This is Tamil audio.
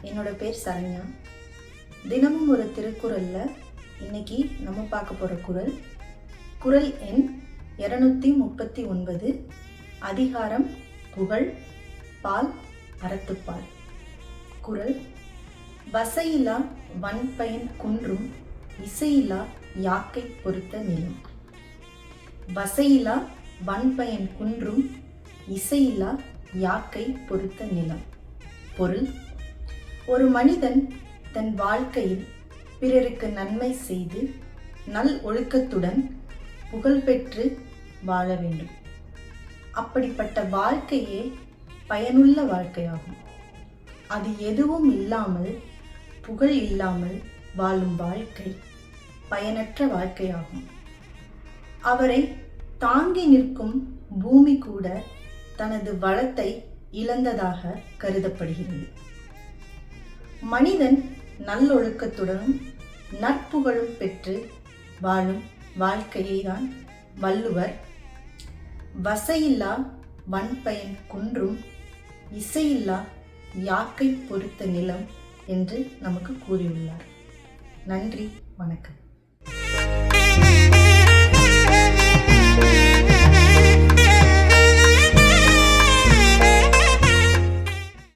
என்னோட பேர் சரண்யா. தினமும் ஒரு திருக்குறள்ல இன்னைக்கு நம்ம பார்க்க போற குறள் எண் 239, அதிகாரம் புகழ், பால் அறத்துப்பால். குறள்: வசையிலா வன்பயன் குன்றும் இசையிலா யாக்கை பொறுத்த நிலம். வசையிலா வன்பயன் குன்றும் இசையிலா யாக்கை பொறுத்த நிலம். பொருள்: ஒரு மனிதன் தன் வாழ்க்கையில் பிறருக்கு நன்மை செய்து நல் ஒழுக்கத்துடன் புகழ்பெற்று வாழ வேண்டும். அப்படிப்பட்ட வாழ்க்கையே பயனுள்ள வாழ்க்கையாகும். அது எதுவும் இல்லாமல், புகழ் இல்லாமல் வாழும் வாழ்க்கை பயனற்ற வாழ்க்கையாகும். அவரை தாங்கி நிற்கும் பூமி கூட தனது வளத்தை இழந்ததாக கருதப்படுகிறது. மனிதன் நல்லொழுக்கத்துடனும் நற்புகழும் பெற்று வாழும் வாழ்க்கையை தான் வள்ளுவர் வசையில்லா வன்பயன் குன்றும் இசையில்லா யாக்கை பொறுத்த நிலம் என்று நமக்கு கூறியுள்ளார். நன்றி, வணக்கம்.